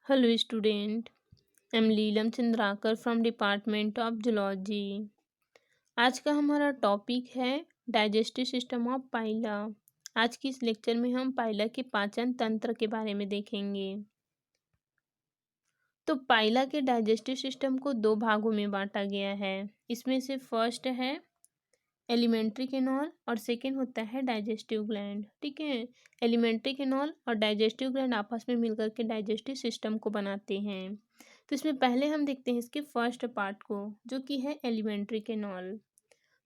Hello student, I'm Leelam Chandrakar from Department of Zoology। आज का हमारा टॉपिक है डाइजेस्टिव सिस्टम ऑफ पाइला। आज की इस लेक्चर में हम पाइला के पाचन तंत्र के बारे में देखेंगे। तो पाइला के डाइजेस्टिव सिस्टम को दो भागों में बांटा गया है। इसमें से फर्स्ट है एलिमेंट्री केनॉल और सेकेंड होता है डाइजेस्टिव ग्लैंड। ठीक है, एलिमेंट्री केनॉल और डाइजेस्टिव ग्लैंड आपस में मिलकर के डाइजेस्टिव सिस्टम को बनाते हैं। तो इसमें पहले हम देखते हैं इसके फर्स्ट पार्ट को, जो कि है एलिमेंट्री केनॉल।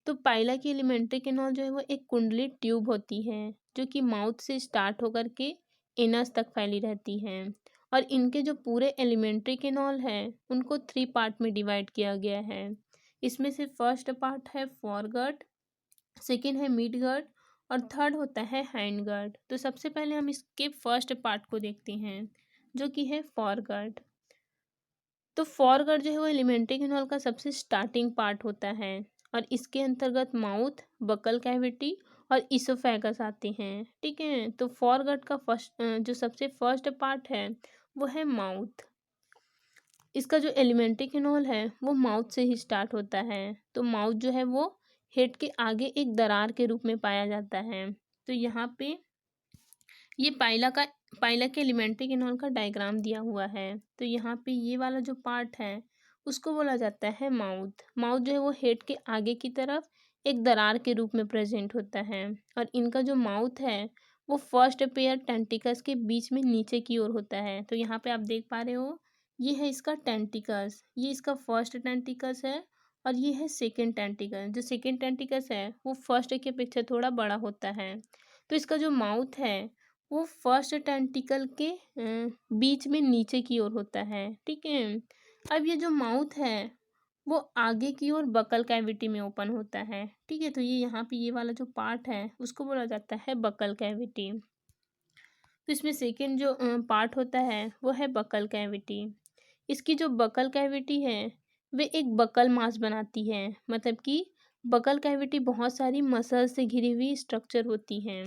तो पाइला की एलिमेंट्री केनॉल जो है वो एक कुंडली ट्यूब होती है, जो कि माउथ से स्टार्ट होकर के एनस तक फैली रहती है। और इनके जो पूरे एलिमेंट्री केनॉल है उनको 3 पार्ट में डिवाइड किया गया है। इसमें से फर्स्ट पार्ट है फॉरगट, सेकेंड है मिड गर्ड और थर्ड होता है हैंड गर्ड। तो सबसे पहले हम इसके फर्स्ट पार्ट को देखते हैं, जो कि है फॉरगट। तो फॉरगट जो है वो एलिमेंट्री कैनाल का सबसे स्टार्टिंग पार्ट होता है और इसके अंतर्गत माउथ, बकल कैविटी और इसोफेगस आते हैं। ठीक है, तो फॉरगट का फर्स्ट जो सबसे फर्स्ट पार्ट है वो है माउथ। इसका जो एलिमेंट्री कैनाल है वो माउथ से ही स्टार्ट होता है। तो माउथ जो है वो हेड के आगे एक दरार के रूप में पाया जाता है। तो यहाँ पे ये पाइला के एलिमेंट्री कैनाल का डायग्राम दिया हुआ है। तो यहाँ पे ये वाला जो पार्ट है उसको बोला जाता है माउथ। माउथ जो है वो हेड के आगे की तरफ एक दरार के रूप में प्रेजेंट होता है और इनका जो माउथ है वो फर्स्ट पेयर टेंटिकल्स के बीच में नीचे की ओर होता है। तो यहाँ पे आप देख पा रहे हो, ये है इसका टेंटिकल्स, ये इसका फर्स्ट टेंटिकल्स है और ये है सेकेंड टेंटिकल। जो सेकेंड टेंटिकल्स है वो फर्स्ट के अपेक्षा थोड़ा बड़ा होता है। तो इसका जो माउथ है वो फर्स्ट टेंटिकल के बीच में नीचे की ओर होता है। ठीक है, अब ये जो माउथ है वो आगे की ओर बकल कैविटी में ओपन होता है। ठीक है, तो ये यहाँ पे ये वाला जो पार्ट है उसको बोला जाता है बकल कैविटी। तो इसमें सेकेंड जो पार्ट होता है वो है बकल कैविटी। इसकी जो बकल कैविटी है वे एक बकल मास बनाती है, मतलब कि बकल कैविटी बहुत सारी मसल से घिरी हुई स्ट्रक्चर होती है,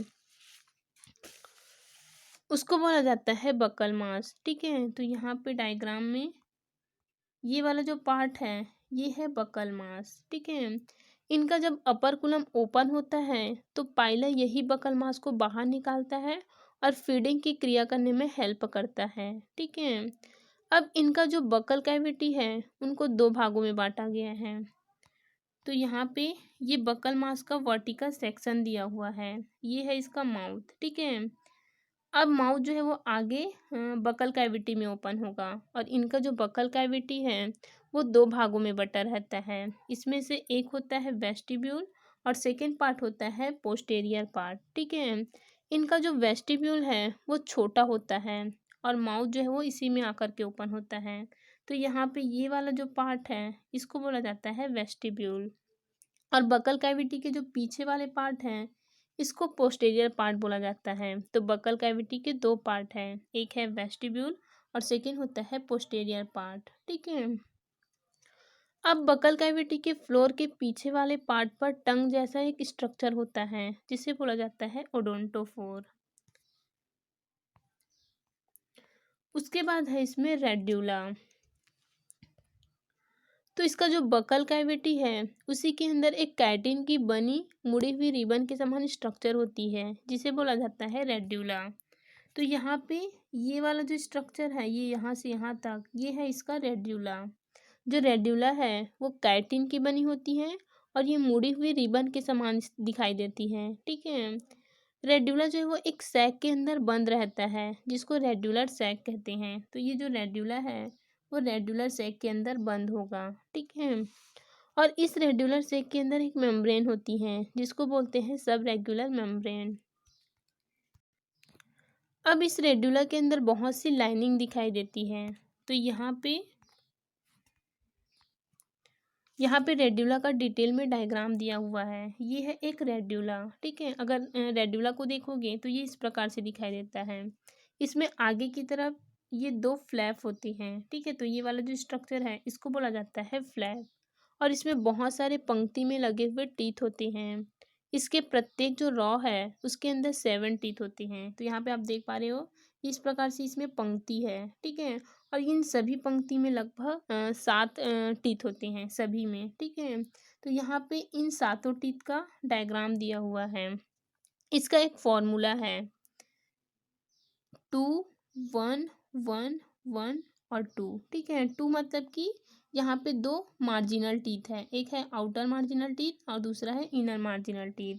उसको बोला जाता है बकल मास। ठीक है, तो यहाँ पे डायग्राम में ये वाला जो पार्ट है ये है बकल मास। ठीक है, इनका जब अपर कुलम ओपन होता है तो पाइला यही बकल मास को बाहर निकालता है और फीडिंग की क्रिया करने में हेल्प करता है। ठीक है, अब इनका जो बकल कैविटी है उनको दो भागों में बांटा गया है। तो यहाँ पे ये बकल मास का वर्टिकल सेक्शन दिया हुआ है, ये है इसका माउथ। ठीक है, अब माउथ जो है वो आगे बकल कैविटी में ओपन होगा और इनका जो बकल कैविटी है वो दो भागों में बटा रहता है। इसमें से एक होता है वेस्टिब्यूल और सेकेंड पार्ट होता है पोस्टेरियर पार्ट। ठीक है, इनका जो वेस्टिब्यूल है वो छोटा होता है और माउथ जो है वो इसी में आकर के ओपन होता है। तो यहाँ पे ये वाला जो पार्ट है इसको बोला जाता है वेस्टिब्यूल और बकल कैविटी के जो पीछे वाले पार्ट हैं इसको पोस्टेरियर पार्ट बोला जाता है। तो बकल कैविटी के दो पार्ट हैं, एक है वेस्टिब्यूल और सेकेंड होता है पोस्टेरियर पार्ट। ठीक है, अब बकल कैविटी के फ्लोर के पीछे वाले पार्ट पर टंग जैसा एक स्ट्रक्चर होता है जिसे बोला जाता है ओडोंटोफोर। उसके बाद है इसमें रेड्यूला। तो इसका जो बकल कैविटी है उसी के अंदर एक कैटिन की बनी मुड़ी हुई रिबन के समान स्ट्रक्चर होती है जिसे बोला जाता है रेड्यूला। तो यहाँ पे ये वाला जो स्ट्रक्चर है ये यहाँ से यहाँ तक ये है इसका रेड्यूला। जो रेड्यूला है वो कैटिन की बनी होती है और ये मुड़ी हुई रिबन के समान दिखाई देती है। ठीक है, रेड्यूला जो है वो एक सैक के अंदर बंद रहता है जिसको रेड्यूलर सैक कहते हैं। तो ये जो रेड्यूला है वो रेड्यूलर सैक के अंदर बंद होगा। ठीक है, और इस रेड्यूलर सैक के अंदर एक मेम्ब्रेन होती है जिसको बोलते हैं सब रेगुलर मेम्ब्रेन। अब इस रेड्यूला के अंदर बहुत सी लाइनिंग दिखाई देती है। तो यहाँ पे रेड्यूला का डिटेल में डायग्राम दिया हुआ है, ये है एक रेड्यूला। ठीक है, अगर रेड्यूला को देखोगे तो ये इस प्रकार से दिखाई देता है। इसमें आगे की तरफ ये दो फ्लैप होती हैं। ठीक है, तो ये वाला जो स्ट्रक्चर है इसको बोला जाता है फ्लैप और इसमें बहुत सारे पंक्ति में लगे हुए टीथ होते हैं। इसके प्रत्येक जो रॉ है उसके अंदर 7 टीथ होती हैं। तो यहाँ पे आप देख पा रहे हो इस प्रकार से इसमें पंक्ति है, ठीक है। और इन सभी पंक्ति में लगभग 7 टीथ होते हैं सभी में, ठीक है। तो यहाँ पे इन सातों टीथ का डायग्राम दिया हुआ है। इसका एक फॉर्मूला है 2 1 1 1 और 2, ठीक है। 2 मतलब कि यहाँ पे दो मार्जिनल टीथ है, एक है आउटर मार्जिनल टीथ और दूसरा है इनर मार्जिनल टीथ।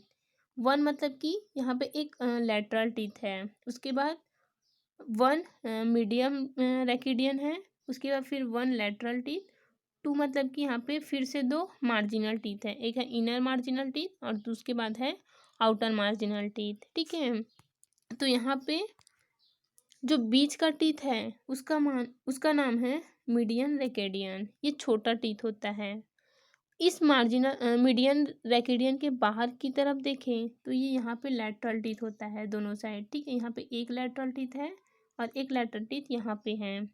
1 मतलब कि यहाँ पे एक लेटरल टीथ है, उसके बाद 1 मीडियम रैकिडियन है, उसके बाद फिर 1 लेटरल टीथ। 2 मतलब कि यहाँ पे फिर से दो मार्जिनल टीथ है, एक है इनर मार्जिनल टीथ और उसके बाद है आउटर मार्जिनल टीथ, ठीक है। तो यहाँ पे जो बीच का टीथ है उसका नाम है मीडियन रैकिडियन, ये छोटा टीथ होता है। इस मार्जिनल मीडियन रैकिडियन के बाहर की तरफ देखें तो ये यहाँ पे लैटरल टीथ होता है दोनों साइड, ठीक है। यहाँ पे एक लैटरल टीथ है और एक लैटरल टीथ यहाँ पे है।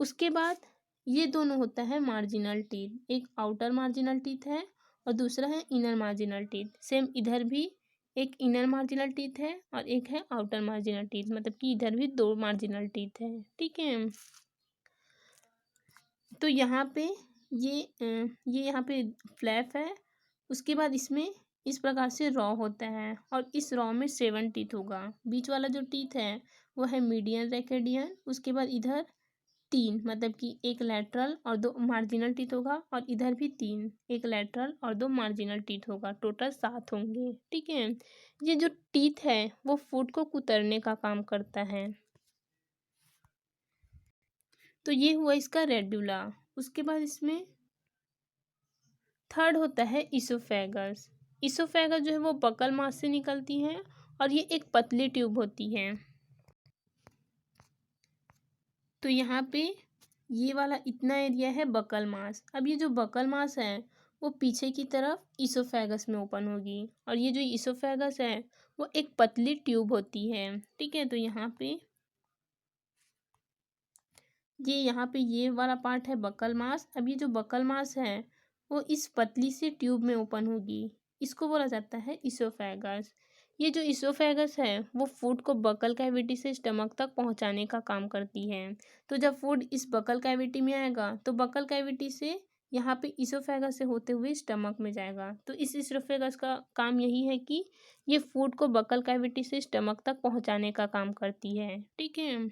उसके बाद ये दोनों होता है मार्जिनल टीथ, एक आउटर मार्जिनल टीथ है और दूसरा है इनर मार्जिनल टीथ। सेम इधर भी एक इनर मार्जिनल टीथ है और एक है आउटर मार्जिनल टीथ, मतलब कि इधर भी दो मार्जिनल टीथ है, ठीक है। तो यहाँ पे ये यहाँ पे फ्लैप है। उसके बाद इसमें इस प्रकार से रॉ होता है और इस रॉ में 7 टीथ होगा। बीच वाला जो टीथ है वो है मीडियन रैकिडियन, उसके बाद इधर 3 मतलब कि एक लैटरल और दो मार्जिनल टीथ होगा और इधर भी 3, एक लैटरल और दो मार्जिनल टीथ होगा, टोटल 7 होंगे, ठीक है। ये जो टीथ है वो फूड को कुतरने का काम करता है। तो ये हुआ इसका रेड्यूला। उसके बाद इसमें थर्ड होता है इसोफेगस। इसोफेगस जो है वो बकल मांस से निकलती है और ये एक पतली ट्यूब होती है। तो यहाँ पे ये वाला इतना एरिया है बकल मांस। अब ये जो बकल मांस है वो पीछे की तरफ इसोफेगस में ओपन होगी और ये जो इसोफेगस है वो एक पतली ट्यूब होती है, ठीक है। तो यहाँ पे ये वाला पार्ट है बकल मांस। अब ये जो बकल मांस है वो इस पतली सी ट्यूब में ओपन होगी, इसको बोला जाता है इसोफेगस। ये जो इसोफेगस है वो फूड को बकल कैविटी से स्टमक तक पहुंचाने का काम करती है। तो जब फूड इस बकल कैविटी में आएगा तो बकल कैविटी से यहाँ पे इसोफेगस से होते हुए स्टमक में जाएगा। तो इस इसोफेगस का काम यही है कि ये फूड को बकल कैविटी से स्टमक तक पहुंचाने का काम करती है, ठीक है।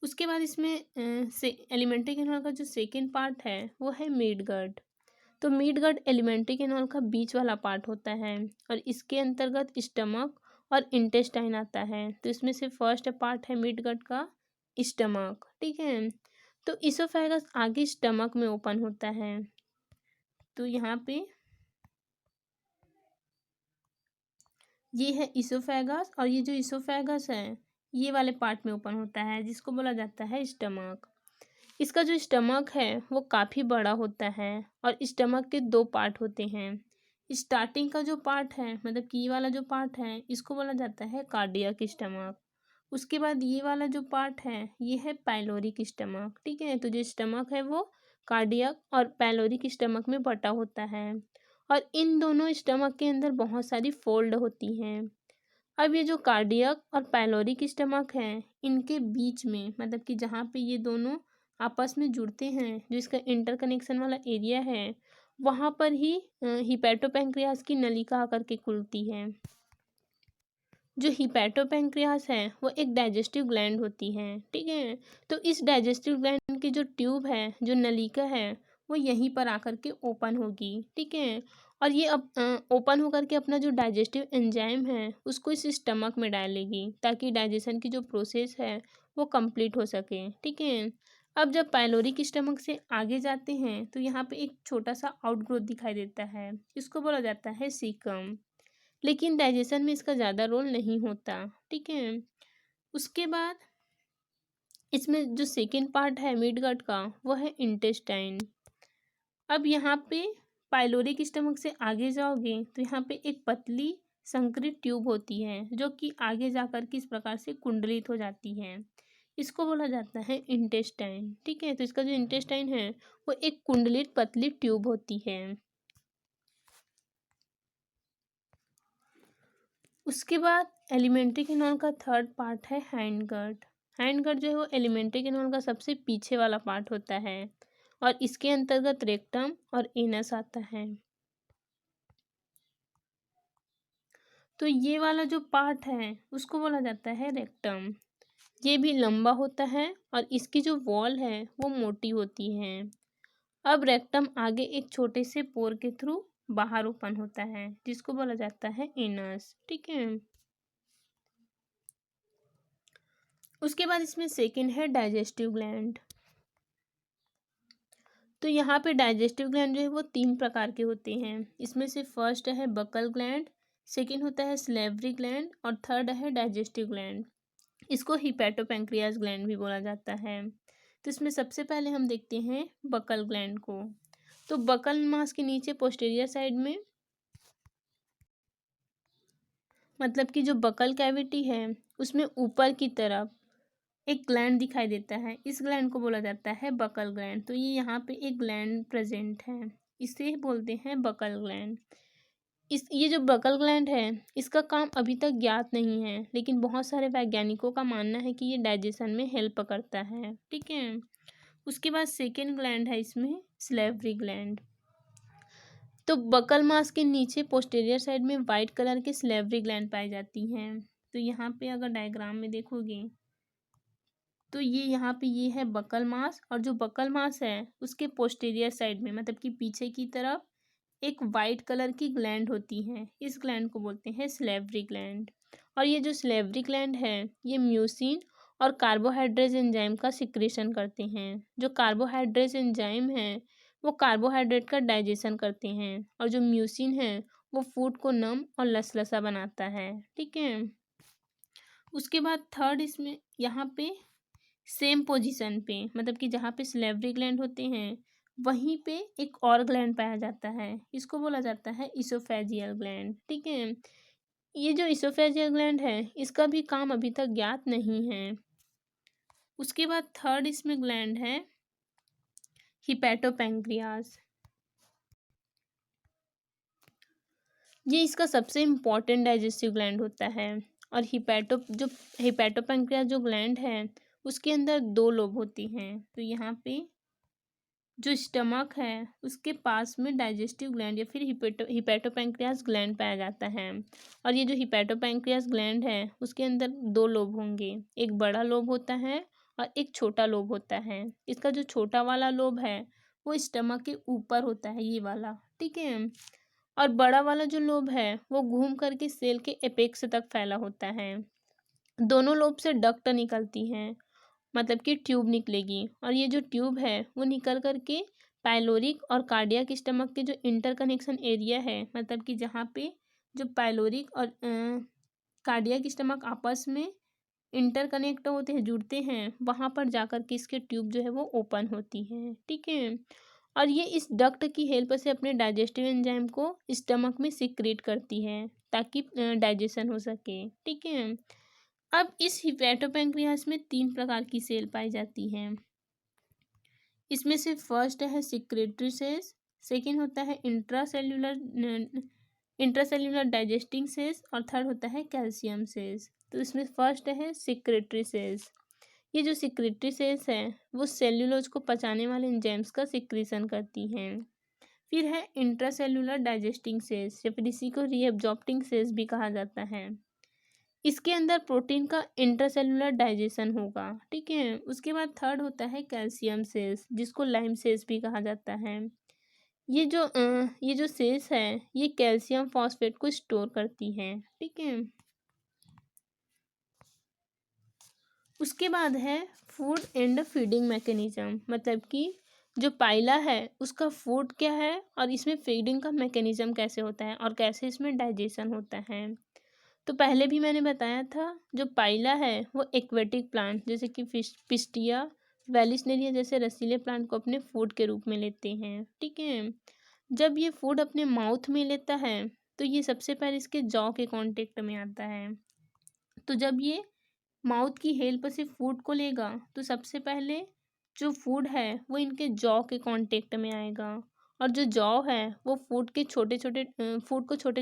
उसके बाद इसमें से एलिमेंट्री कैनाल का जो सेकेंड पार्ट है वो है मिड गट। तो मिड गट एलिमेंट्री कैनाल का बीच वाला पार्ट होता है और इसके अंतर्गत स्टमक और इंटेस्टाइन आता है। तो इसमें से फर्स्ट पार्ट है मिड गट का स्टमक, ठीक है। तो इसोफेगस आगे स्टमक में ओपन होता है। तो यहाँ पे ये है इसोफेगस और ये जो इसोफेगस है ये वाले पार्ट में ओपन होता है जिसको बोला जाता है स्टमक। इसका जो स्टमक है वो काफ़ी बड़ा होता है और स्टमक के 2 पार्ट होते हैं। स्टार्टिंग का जो पार्ट है मतलब कि ये वाला जो पार्ट है इसको बोला जाता है कार्डियक स्टमक। उसके बाद ये वाला जो पार्ट है ये है पाइलोरिक स्टमक, ठीक है। तो जो स्टमक है वो कार्डियक और पाइलोरिक स्टमक में बटा होता है और इन दोनों स्टमक के अंदर बहुत सारी फोल्ड होती हैं। अब ये जो कार्डियक और पाइलोरिक स्टमक है इनके बीच में मतलब कि जहाँ पे ये दोनों आपस में जुड़ते हैं, जो इसका इंटरकनेक्शन वाला एरिया है वहाँ पर ही हिपैटोपैंक्रियास की नलिका आकर के खुलती है। जो हिपैटोपैंक्रियास है वो एक डाइजेस्टिव ग्लैंड होती है, ठीक है। तो इस डाइजेस्टिव ग्लैंड की जो ट्यूब है, जो नलिका है, वो यहीं पर आकर के ओपन होगी, ठीक है। और ये अब ओपन होकर के अपना जो डाइजेस्टिव एंजाइम है उसको इस स्टमक में डालेगी ताकि डाइजेशन की जो प्रोसेस है वो कंप्लीट हो सके, ठीक है। अब जब पाइलोरिक स्टमक से आगे जाते हैं तो यहाँ पे एक छोटा सा आउटग्रोथ दिखाई देता है, इसको बोला जाता है सीकम। लेकिन डाइजेशन में इसका ज़्यादा रोल नहीं होता, ठीक है। उसके बाद इसमें जो सेकेंड पार्ट है मिड गट का वो है इंटेस्टाइन। अब यहाँ पे पाइलोरिक स्टमक से आगे जाओगे तो यहाँ पे एक पतली संकरित ट्यूब होती है जो कि आगे जाकर के इस प्रकार से कुंडलित हो जाती है, इसको बोला जाता है इंटेस्टाइन, ठीक है। तो इसका जो इंटेस्टाइन है वो एक कुंडलित पतली ट्यूब होती है। उसके बाद एलिमेंट्री कैनाल का थर्ड पार्ट है हाइंड गट। हाइंड गट जो है वो एलिमेंट्री कैनाल का सबसे पीछे वाला पार्ट होता है और इसके अंतर्गत रेक्टम और एनस आता है। तो ये वाला जो पार्ट है उसको बोला जाता है रेक्टम। ये भी लंबा होता है और इसकी जो वॉल है वो मोटी होती है। अब रेक्टम आगे एक छोटे से पोर के थ्रू बाहर ओपन होता है जिसको बोला जाता है एनस। ठीक है। उसके बाद इसमें सेकंड है डाइजेस्टिव ग्लैंड। तो यहाँ पे डाइजेस्टिव ग्लैंड जो है वो 3 प्रकार के होते हैं। इसमें से फर्स्ट है बकल ग्लैंड, सेकंड होता है स्लेवरी ग्लैंड और थर्ड है डाइजेस्टिव ग्लैंड। इसको हिपैटोपैंक्रियास ग्लैंड भी बोला जाता है। तो इसमें सबसे पहले हम देखते हैं बकल ग्लैंड को। तो बकल मास के नीचे पोस्टीरियर साइड में, मतलब कि जो बकल कैविटी है उसमें ऊपर की तरफ एक ग्लैंड दिखाई देता है। इस ग्लैंड को बोला जाता है बकल ग्लैंड। तो ये यहाँ पे एक ग्लैंड प्रेजेंट है, इसे बोलते हैं बकल ग्लैंड। ये जो बकल ग्लैंड है इसका काम अभी तक ज्ञात नहीं है, लेकिन बहुत सारे वैज्ञानिकों का मानना है कि ये डाइजेशन में हेल्प करता है। ठीक है। उसके बाद सेकेंड ग्लैंड है इसमें स्लेवरी ग्लैंड। तो बकल मास के नीचे पोस्टीरियर साइड में वाइट कलर की स्लेवरी ग्लैंड पाई जाती हैं। तो यहाँ पे अगर डायग्राम में देखोगे तो ये यहाँ पे ये है बकल मास, और जो बकल मास है उसके पोस्टीरियर साइड में, मतलब कि पीछे की तरफ एक वाइट कलर की ग्लैंड होती है। इस ग्लैंड को बोलते हैं स्लेवरी ग्लैंड। और ये जो स्लेवरी ग्लैंड है ये म्यूसिन और कार्बोहाइड्रेज एंजाइम का सिक्रेशन करते हैं। जो कार्बोहाइड्रेज एंजाइम है वो कार्बोहाइड्रेट का डाइजेशन करते हैं और जो म्यूसिन है वो फूड को नम और लसलसा बनाता है। ठीक है। उसके बाद थर्ड इसमें यहाँ पे सेम पोजीशन पे, मतलब कि जहाँ पे स्लेवरी ग्लैंड होते हैं वहीं पे एक और ग्लैंड पाया जाता है। इसको बोला जाता है इसोफेजियल ग्लैंड। ठीक है। ये जो इसोफेजियल ग्लैंड है इसका भी काम अभी तक ज्ञात नहीं है। उसके बाद थर्ड इसमें ग्लैंड है हिपैटोपैंक्रियास। ये इसका सबसे इम्पॉर्टेंट डाइजेस्टिव ग्लैंड होता है। और हिपैटोपैंक्रियास जो ग्लैंड है उसके अंदर 2 लोब होती हैं। तो यहाँ पे जो स्टमक है उसके पास में डाइजेस्टिव ग्लैंड या फिर हिपैटोपैंक्रियास ग्लैंड पाया जाता है। और ये जो हिपैटोपैंक्रियास ग्लैंड है उसके अंदर 2 लोब होंगे, एक बड़ा लोब होता है और एक छोटा लोब होता है। इसका जो छोटा वाला लोब है वो स्टमक के ऊपर होता है, ये वाला। ठीक है। और बड़ा वाला जो लोब है वो घूम करके सेल के एपेक्स तक फैला होता है। दोनों लोब से डक्ट निकलती हैं, मतलब कि ट्यूब निकलेगी, और ये जो ट्यूब है वो निकल करके पाइलोरिक और कार्डियक स्टमक के जो इंटरकनेक्शन एरिया है, मतलब कि जहाँ पे जो पाइलोरिक और कार्डियक स्टमक आपस में इंटरकनेक्ट होते हैं, जुड़ते हैं, वहाँ पर जाकर के इसके ट्यूब जो है वो ओपन होती है। ठीक है। और ये इस डक्ट की हेल्प से अपने डाइजेस्टिव एंजाइम को स्टमक में सिक्रेट करती है ताकि डाइजेशन हो सके। ठीक है। अब इस हिपैटोपैंक्रियास में 3 प्रकार की सेल पाई जाती हैं। इसमें से फर्स्ट है सिक्रेटरी सेल्स, सेकेंड होता है इंट्रासेल्यूलर डाइजेस्टिंग सेल्स और थर्ड होता है कैल्शियम सेल्स। तो इसमें फर्स्ट है सिक्रेटरी सेल्स। ये जो सिक्रेटरी सेल्स हैं वो सेल्यूलोज को पचाने वाले एंजाइम्स का सिक्रीशन करती हैं। फिर है इंट्रासेल्यूलर डाइजेस्टिंग सेल्स या फिर इसी को रीएब्जॉर्प्टिंग सेल्स भी कहा जाता है। इसके अंदर प्रोटीन का इंटरसेलुलर डाइजेशन होगा। ठीक है। उसके बाद थर्ड होता है कैल्शियम सेल्स, जिसको लाइम सेल्स भी कहा जाता है। ये जो सेल्स है ये कैल्शियम फॉस्फेट को स्टोर करती है। ठीक है। उसके बाद है फूड एंड फीडिंग मैकेनिज्म, मतलब कि जो पाइला है उसका फूड क्या है और इसमें फीडिंग का मैकेनिज्म कैसे होता है और कैसे इसमें डाइजेशन होता है। तो पहले भी मैंने बताया था जो पाइला है वो एक्वेटिक प्लांट जैसे कि पिस्टिया वेलिसनेरिया जैसे रसीले प्लांट को अपने फूड के रूप में लेते हैं। ठीक है। जब ये फूड अपने माउथ में लेता है तो ये सबसे पहले इसके जॉ के कांटेक्ट में आता है। तो जब ये माउथ की हेल्प से फूड को लेगा तो सबसे पहले जो फूड है वो इनके जॉ के कांटेक्ट में आएगा, और जो जॉ है वो फूड को छोटे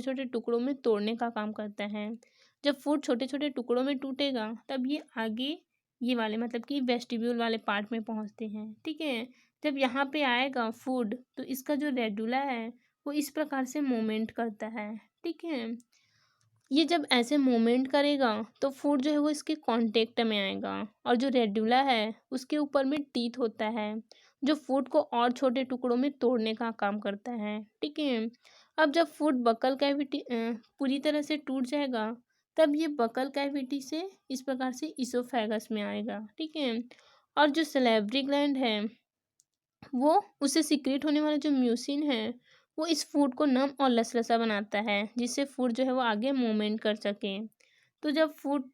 छोटे टुकड़ों में तोड़ने का काम करता है। जब फूड छोटे छोटे टुकड़ों में टूटेगा तब ये आगे ये वाले मतलब कि वेस्टिब्यूल वाले पार्ट में पहुंचते हैं, ठीक है। जब यहाँ पे आएगा फूड तो इसका जो रेडुला है वो इस प्रकार से मूवमेंट करता है, ठीक है। ये जब ऐसे मूवमेंट करेगा तो फूड जो है वो इसके कांटेक्ट में आएगा और जो रेडुला है उसके ऊपर में टीथ होता है जो फूड को और छोटे टुकड़ों में तोड़ने का काम करता है, ठीक है। अब जब फूड बकल कैविटी पूरी तरह से टूट जाएगा तब ये बकल कैविटी से इस प्रकार से इसोफेगस में आएगा, ठीक है। और जो सलेवरी ग्लैंड है वो उससे सीक्रेट होने वाला जो म्यूसिन है वो इस फूड को नम और लसलसा बनाता है जिससे फूड जो है वो आगे मूवमेंट कर सके। तो जब फूड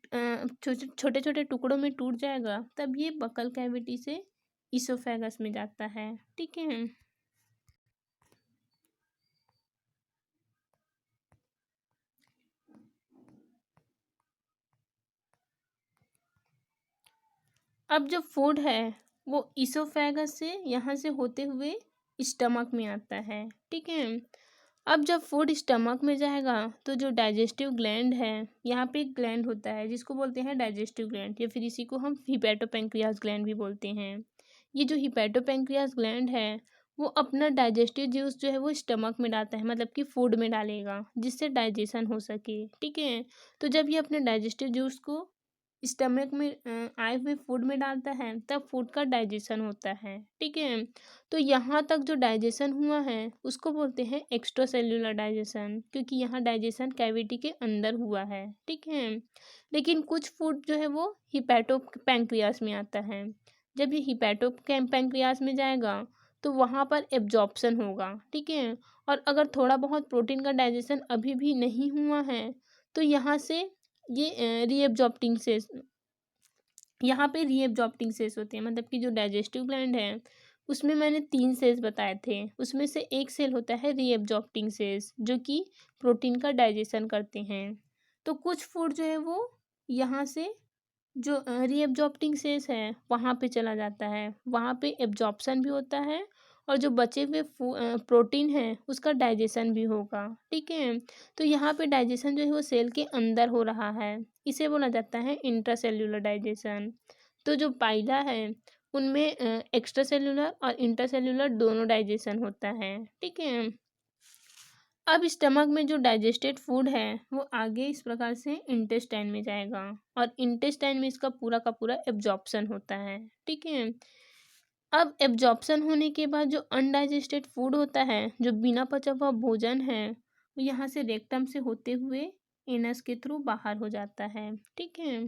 छोटे छोटे टुकड़ों में टूट जाएगा तब ये बकल कैविटी से इसोफेगस में जाता है, ठीक है। अब जो फूड है वो इसोफेगस से यहाँ से होते हुए स्टमक में आता है, ठीक है। अब जब फूड स्टमक में जाएगा तो जो डाइजेस्टिव ग्लैंड है यहाँ पे एक ग्लैंड होता है जिसको बोलते हैं डाइजेस्टिव ग्लैंड या फिर इसी को हम हिपैटोपैंक्रियास ग्लैंड भी बोलते हैं। ये जो हिपैटोपैंक्रियास ग्लैंड है वो अपना डाइजेस्टिव जूस जो है वो स्टमक में डालता है मतलब कि फूड में डालेगा जिससे डाइजेशन हो सके, ठीक है। तो जब ये अपने डाइजेस्टिव जूस को स्टमक में आए हुए फूड में डालता है तब फूड का डाइजेशन होता है, ठीक है। तो यहाँ तक जो डाइजेशन हुआ है उसको बोलते हैं एक्स्ट्रा सेल्यूलर डाइजेशन क्योंकि यहाँ डाइजेशन कैविटी के अंदर हुआ है, ठीक है। लेकिन कुछ फूड जो है वो हिपैटो पैंक्रियास में आता है। जब ये हिपैटो पैंक्रियास में जाएगा तो वहाँ पर एब्जॉर्प्शन होगा, ठीक है। और अगर थोड़ा बहुत प्रोटीन का डाइजेशन अभी भी नहीं हुआ है तो यहाँ से ये रीएब्जॉर्प्टिंग सेल्स यहाँ पे रीएब्जॉर्प्टिंग सेल्स होते हैं मतलब कि जो डाइजेस्टिव ग्लैंड है उसमें मैंने 3 सेल्स बताए थे उसमें से एक सेल होता है रीएब्जॉर्प्टिंग सेल्स जो कि प्रोटीन का डाइजेशन करते हैं। तो कुछ फूड जो है वो यहाँ से जो रीएब्जॉर्प्टिंग सेल्स है वहाँ पे चला जाता है, वहाँ पे एब्जॉर्प्शन भी होता है और जो बचे हुए प्रोटीन है उसका डाइजेशन भी होगा, ठीक है। तो यहाँ पे डाइजेशन जो है वो सेल के अंदर हो रहा है, इसे बोला जाता है इंट्रासेल्यूलर डाइजेशन। तो जो पाइला है उनमें एक्स्ट्रा सेल्यूलर और इंट्रासेल्यूलर दोनों डाइजेशन होता है, ठीक है। अब स्टमक में जो डाइजेस्टेड फूड है वो आगे इस प्रकार से इंटेस्टाइन में जाएगा और इंटेस्टाइन में इसका पूरा का पूरा एब्जॉर्प्शन होता है, ठीक है। अब एब्जॉर्प्शन होने के बाद जो अनडाइजेस्टेड फूड होता है जो बिना पचा हुआ भोजन है वो यहाँ से रेक्टम से होते हुए एनस के थ्रू बाहर हो जाता है, ठीक है।